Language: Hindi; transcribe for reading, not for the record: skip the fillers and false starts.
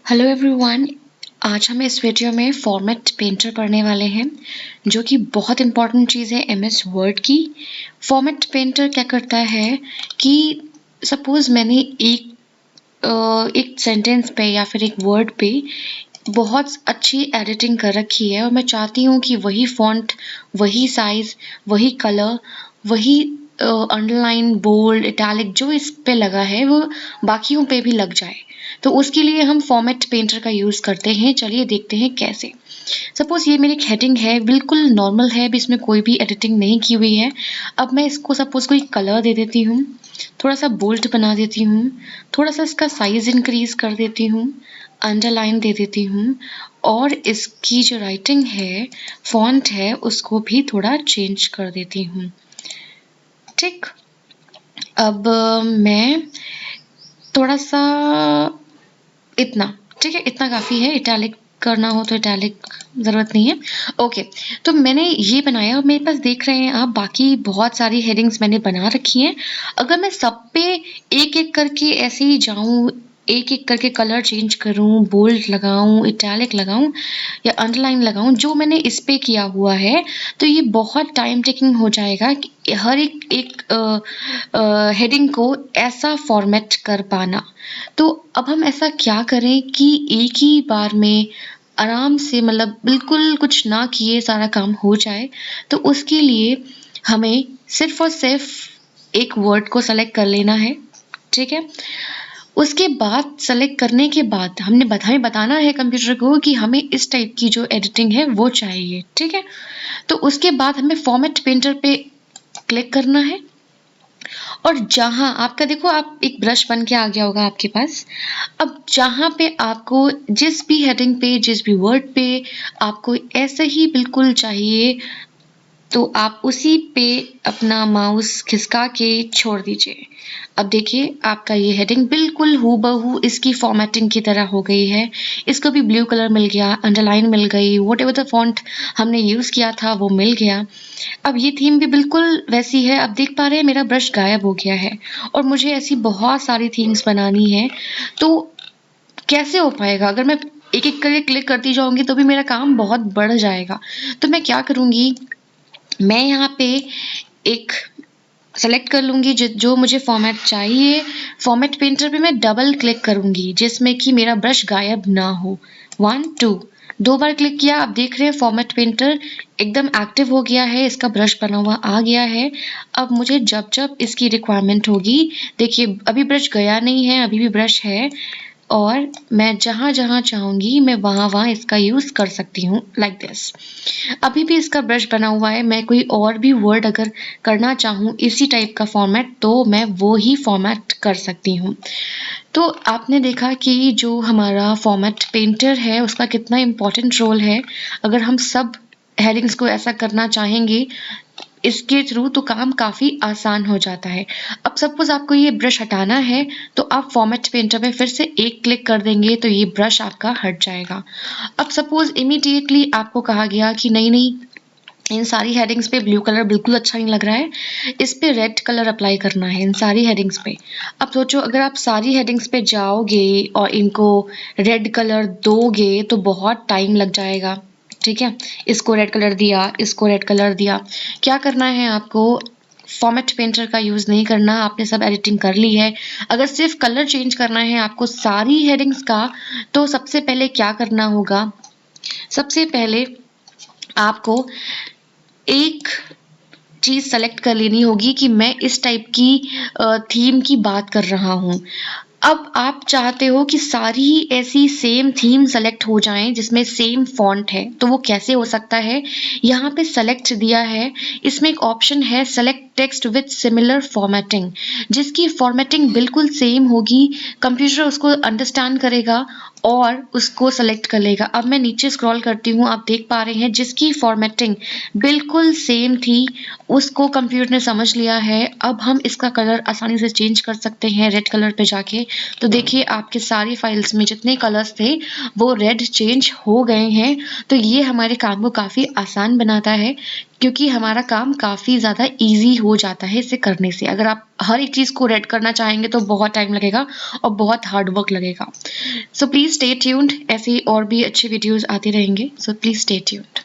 Hello everyone. आज हम इस वीडियो में फॉर्मेट पेंटर पढ़ने वाले हैं जो कि बहुत इम्पॉर्टेंट चीज़ है एमएस वर्ड की। फॉर्मेट पेंटर क्या करता है कि सपोज़ मैंने एक सेंटेंस पे या फिर एक वर्ड पे बहुत अच्छी एडिटिंग कर रखी है और मैं चाहती हूँ कि वही फॉन्ट, वही साइज़, वही कलर, वही अंडरलाइन, बोल्ड, इटैलिक जो इस पे लगा है वो बाकियों पे भी लग जाए। तो उसके लिए हम फॉर्मेट पेंटर का यूज़ करते हैं। चलिए देखते हैं कैसे। सपोज़ ये मेरी एक हेडिंग है, बिल्कुल नॉर्मल है, अभी इसमें कोई भी एडिटिंग नहीं की हुई है। अब मैं इसको सपोज़ कोई कलर दे देती हूँ, थोड़ा-सा बोल्ड बना देती हूँ, थोड़ा-सा इसका साइज़ इंक्रीज़ कर देती हूँ, अंडरलाइन दे देती हूँ और इसकी जो राइटिंग है, फ़ॉन्ट है, उसको भी थोड़ा चेंज कर देती हूँ। ठीक? अब मैं थोड़ा-सा इतना, ठीक है? इतना काफ़ी है, इटैलिक करना हो तो इटैलिक ज़रूरत नहीं है। ओके, तो मैंने ये बनाया और मेरे पास देख रहे हैं आप बाकी बहुत सारी हेडिंग्स मैंने बना रखी हैं। अगर मैं सब पे एक-एक करके ऐसे ही जाऊँ, एक-एक करके कलर चेंज करूँ, बोल्ड लगाऊँ, इटैलिक लगाऊँ या अंडरलाइन लगाऊँ, जो मैंने इस पे किया हुआ है, तो ये बहुत टाइम टेकिंग हो जाएगा कि हर एक एक हेडिंग को ऐसा फॉर्मेट कर पाना। तो अब हम ऐसा क्या करें कि एक ही बार में आराम से मतलब बिल्कुल कुछ ना किए सारा काम हो जाए। तो उसके लिए हमें सिर्फ़ और सिर्फ़ एक वर्ड को सेलेक्ट कर लेना है, ठीक है? उसके बाद सेलेक्ट करने के बाद हमें बताना है कंप्यूटर को कि हमें इस टाइप की जो एडिटिंग है वो चाहिए, ठीक है? तो उसके बाद हमें फॉर्मेट पेंटर पे क्लिक करना है और जहाँ आपका देखो आप एक ब्रश बन के आ गया होगा आपके पास। अब जहाँ पे आपको जिस भी हेडिंग पे, जिस भी वर्ड पे आपको ऐसे ही बिल्कुल चाहिए, तो आप उसी पे अपना माउस खिसका के छोड़ दीजिए। अब देखिए आपका ये हेडिंग बिल्कुल हूबहू इसकी फॉर्मेटिंग की तरह हो गई है। इसको भी ब्लू कलर मिल गया, अंडरलाइन मिल गई, व्हाटएवर द फॉन्ट हमने यूज़ किया था वो मिल गया। अब ये थीम भी बिल्कुल वैसी है। अब देख पा रहे हैं मेरा ब्रश गायब हो गया है और मुझे ऐसी बहुत सारी थीम्स बनानी है। तो कैसे हो पाएगा? अगर मैं एक-एक करके क्लिक करती जाऊँगी तो भी मेरा काम बहुत बढ़ जाएगा। तो मैं क्या करूँगी, मैं यहाँ पे एक सेलेक्ट कर लूँगी जो मुझे फॉर्मेट चाहिए। फॉर्मेट पेंटर पे मैं डबल क्लिक करूँगी जिसमें कि मेरा ब्रश गायब ना हो। 1 2 2 बार क्लिक किया। अब देख रहे हैं फॉर्मेट पेंटर एकदम एक्टिव हो गया है, इसका ब्रश बना हुआ आ गया है। अब मुझे जब-जब इसकी रिक्वायरमेंट होगी, देखिए अभी ब्रश गया नहीं है, अभी भी ब्रश है और मैं जहाँ-जहाँ चाहूँगी मैं वहाँ-वहाँ इसका यूज़ कर सकती हूँ लाइक दिस। अभी भी इसका ब्रश बना हुआ है, मैं कोई और भी वर्ड अगर करना चाहूँ इसी टाइप का फॉर्मेट तो मैं वो ही फॉर्मेट कर सकती हूँ। तो आपने देखा कि जो हमारा फॉर्मेट पेंटर है उसका कितना इम्पोर्टेंट रोल है। अगर हम सब हेडिंग्स को ऐसा करना चाहेंगे इसके थ्रू तो काम काफ़ी आसान हो जाता है। अब सपोज़ आपको ये ब्रश हटाना है तो आप फॉर्मेट पेंटर पे फिर से एक क्लिक कर देंगे तो ये ब्रश आपका हट जाएगा। अब सपोज़ इमीडिएटली आपको कहा गया कि नहीं-नहीं इन सारी हेडिंग्स पे ब्लू कलर बिल्कुल अच्छा नहीं लग रहा है, इस पे रेड कलर अप्लाई करना है इन सारी हेडिंग्स पे। अब सोचो अगर आप सारी हेडिंग्स पे जाओगे और इनको रेड कलर दोगे तो बहुत टाइम लग जाएगा, ठीक है? इसको रेड कलर दिया, इसको रेड कलर दिया। क्या करना है आपको, फॉर्मेट पेंटर का यूज़ नहीं करना, आपने सब एडिटिंग कर ली है। अगर सिर्फ़ कलर चेंज करना है आपको सारी हेडिंग्स का, तो सबसे पहले क्या करना होगा, सबसे पहले आपको एक चीज़ सेलेक्ट कर लेनी होगी कि मैं इस टाइप की थीम की बात कर रहा हूँ। अब आप चाहते हो कि सारी ही ऐसी सेम थीम सेलेक्ट हो जाएँ जिसमें सेम फ़ॉन्ट है, तो वो कैसे हो सकता है? यहाँ पे सेलेक्ट दिया है, इसमें एक ऑप्शन है select text with similar formatting, जिसकी फॉर्मेटिंग बिल्कुल सेम होगी, कंप्यूटर उसको अंडरस्टैंड करेगा और उसको सेलेक्ट कर लेगा। अब मैं नीचे स्क्रॉल करती हूँ, आप देख पा रहे हैं जिसकी फॉर्मेटिंग बिल्कुल सेम थी, उसको कंप्यूटर ने समझ लिया है। अब हम इसका कलर आसानी से चेंज कर सकते हैं रेड कलर पे जाके। तो देखिए आपके सारी फाइल्स में जितने कलर्स थे वो रेड चेंज हो गए हैं। तो ये हमारे काम को काफ़ी आसान बनाता है क्योंकि हमारा काम काफ़ी ज़्यादा ईज़ी हो जाता है इसे करने से। अगर आप हर एक चीज़ को रेड करना चाहेंगे तो बहुत टाइम लगेगा और बहुत हार्ड वर्क लगेगा। सो प्लीज़ स्टे ट्यून्ड, ऐसे ही और भी अच्छे वीडियोज़ आते रहेंगे। So please stay tuned.